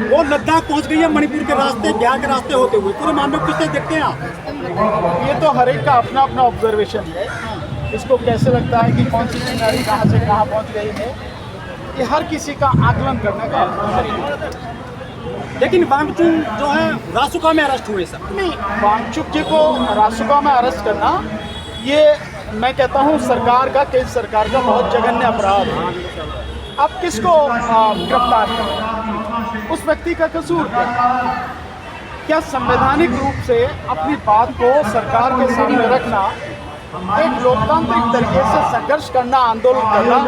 वो लद्दाख पहुंच गई है मणिपुर के रास्ते, बिहार के रास्ते होते हुए। पूरे मामले को किससे देखते हैं आप? ये तो हर एक का अपना अपना ऑब्जर्वेशन है। इसको कैसे लगता है कि कौन सी चिंगारी कहाँ से कहाँ पहुंच गई है, ये हर किसी का आकलन करने का तरीका है। लेकिन वांगचुक जो है रासुका में अरेस्ट हुए सर। नहीं, वांगचुक जी को रासुका में अरेस्ट करना, ये मैं कहता हूँ सरकार का, केंद्र सरकार का बहुत जघन्य अपराध है। अब किसको गिरफ्तार करें? उस व्यक्ति का कसूर क्या संवैधानिक रूप से अपनी बात को सरकार के सामने रखना, एक लोकतांत्रिक तरीके से संघर्ष करना, आंदोलन करना,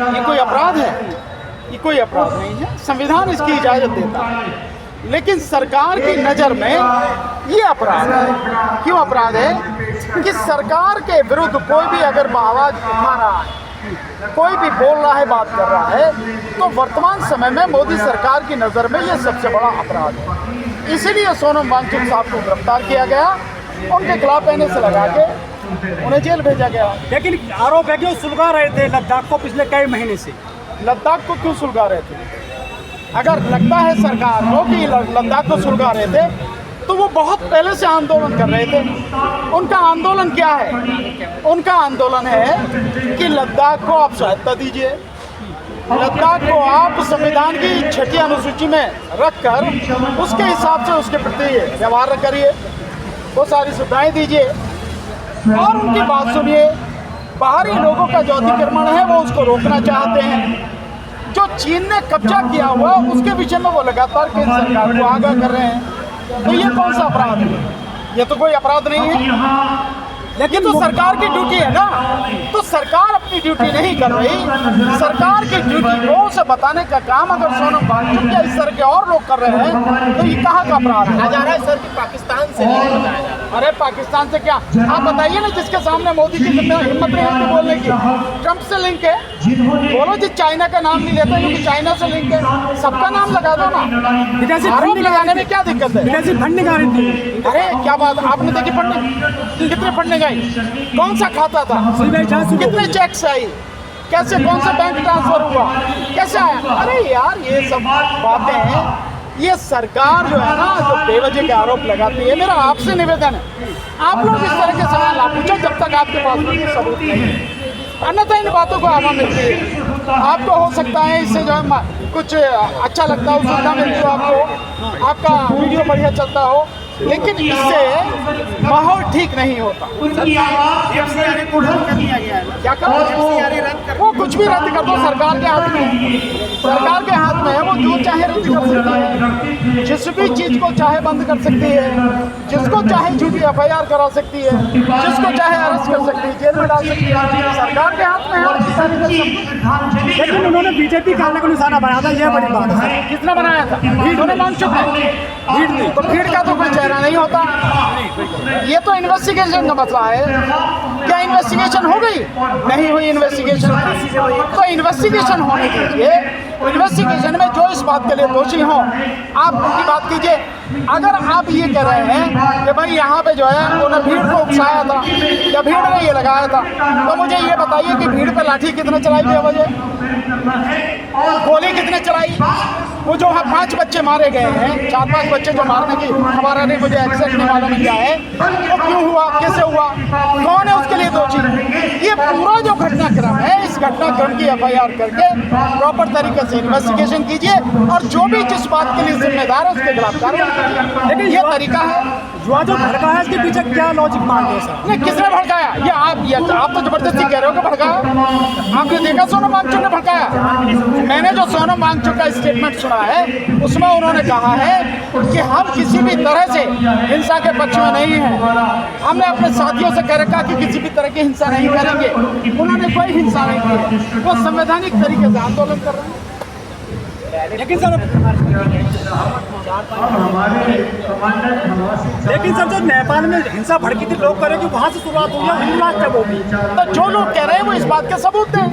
ये कोई अपराध है? ये कोई अपराध नहीं है, संविधान इसकी इजाज़त देता है। लेकिन सरकार की नज़र में ये अपराध है। क्यों अपराध है? कि सरकार के विरुद्ध कोई भी अगर आवाज़ उठा रहा है, कोई भी बोल रहा है, बात कर रहा है, तो वर्तमान समय में मोदी सरकार की नज़र में ये सबसे बड़ा अपराध है। इसीलिए सोनम वांगचुक साहब को गिरफ्तार किया गया, उनके खिलाफ एनएसए लगा के उन्हें जेल भेजा गया। लेकिन आरोप है कि वो सुलगा रहे थे लद्दाख को पिछले कई महीने से। लद्दाख को क्यों सुलगा रहे थे? अगर लगता है सरकार को कि लद्दाख को सुलगा रहे थे, तो वो बहुत पहले से आंदोलन कर रहे थे। उनका आंदोलन क्या है? उनका आंदोलन है कि लद्दाख को आप स्वायत्तता दीजिए, लद्दाख को आप संविधान की 6ठी अनुसूची में रखकर उसके हिसाब से उसके प्रति व्यवहार करिए, वो सारी सुविधाएं दीजिए और उनकी बात सुनिए। बाहरी लोगों का जो अतिक्रमण है वो उसको रोकना चाहते हैं। जो चीन ने कब्जा किया हुआ उसके विषय में वो लगातार केंद्र सरकार को आगाह कर रहे हैं। तो ये कौन सा अपराध है? ये तो कोई अपराध नहीं है। लेकिन तो सरकार की ड्यूटी है ना, तो सरकार अपनी ड्यूटी नहीं कर रही। सरकार की ड्यूटी को उसे बताने का काम अगर सोनम वांगचुक या इस तरह के और लोग कर रहे हैं, तो ये कहाँ का अपराध है? जा रहा है सर कि पाकिस्तान से नहीं बताया जा रहा है। अरे पाकिस्तान से क्या? आप बताइए ना, जिसके सामने मोदी की हिम्मत नहीं होती बोलने की। ट्रंप से लिंक है, बोलो जी चाइना का नाम नहीं लेता क्योंकि चाइना से लिंक है, सबका नाम लगा दो ना। आरोप लगाने में क्या दिक्कत है? विदेशी फंड निकाली थी। अरे क्या बात, आपने देखी फंडिंग? कितने फंडिंग आई? कौन सा खाता था? कितने चेक्स आई? कैसे, कौन सा बैंक ट्रांसफर हुआ? कैसे आया? अरे यार ये सब बातें हैं। ये सरकार जो है ना, जो बेवजह के आरोप लगाती है, मेरा आपसे निवेदन है, आप लोग इस तरह के सवाल आप पूछो जब तक आपके पास कोई सबूत नहीं है, अन्यथा इन बातों को हवा मिलती है। आपको हो सकता है इससे जो है कुछ अच्छा लगता हो, सुविधा मिलती हो आपको, आपका वीडियो बढ़िया चलता हो, लेकिन इससे माहौल ठीक नहीं होता। क्या करो? वो कुछ भी रद्द कर दो, सरकार के हाथ में है। सरकार के हाथ में है, वो जो चाहे रद्द कर सकती है, जिस भी चीज़ को चाहे बंद कर सकती है, जिसको चाहे झूठी FIR करा सकती है, जिसको चाहे अरेस्ट कर सकती है, जेल में डाल सकती है। सरकार के हाथ में है। लेकिन उन्होंने बीजेपी कालने को निशाना बनाया था, यह बड़ी बात है। किसने बनाया था? भीड़ ने मांग चुका है। भीड़ नहीं तो भीड़ का तो कोई चेहरा नहीं होता। ये तो इन्वेस्टिगेशन का मसला है। क्या इन्वेस्टिगेशन हो गई? नहीं हुई इन्वेस्टिगेशन, तो इन्वेस्टिगेशन होने दीजिए। इन्वेस्टिगेशन में जो इस बात के लिए दोषी हों, आप उनकी बात कीजिए। अगर आप ये कह रहे हैं कि भाई यहाँ पे जो है उन्होंने भीड़ को उकसाया था या भीड़ ने ये लगाया था, तो मुझे ये बताइए कि भीड़ पे लाठी कितने चलाई बेवजह, गोली कितने चलाई? वो जो 5 बच्चे मारे गए हैं, 4-5 बच्चे जो मारने की, हमारा नहीं, मुझे एग्जैक्ट नहीं मालूम क्या है, वो क्यों हुआ, कैसे हुआ, कौन है उसके लिए दोषी? ये पूरा जो घटनाक्रम है, इस घटनाक्रम की FIR करके प्रॉपर तरीके से इन्वेस्टिगेशन कीजिए और जो भी जिस बात के लिए जिम्मेदार है उसके खिलाफ कार्रवाई कीजिए। लेकिन ये तरीका है जो भड़का है, इसके पीछे क्या लॉजिक मानते हैं सर? नहीं, किसने भड़काया? ये आप तो जबरदस्ती कह रहे हो कि भड़काया। आपने देखा सोनम वांगचुक ने भड़काया? मैंने जो सोनम वांगचुक का स्टेटमेंट सुना है, उसमें उन्होंने कहा है कि हम किसी भी तरह से हिंसा के पक्ष में नहीं हैं। हमने अपने साथियों से कह रखा कि किसी भी तरह की हिंसा नहीं करेंगे। उन्होंने कोई हिंसा नहीं की, वो संवैधानिक तरीके से आंदोलन कर रहे हैं। लेकिन सर जो नेपाल में हिंसा भड़की थी, लोग करें कि वहाँ से शुरुआत हुई है, हिंसा कब होगी? तो जो लोग कह रहे हैं वो इस बात के सबूत दें।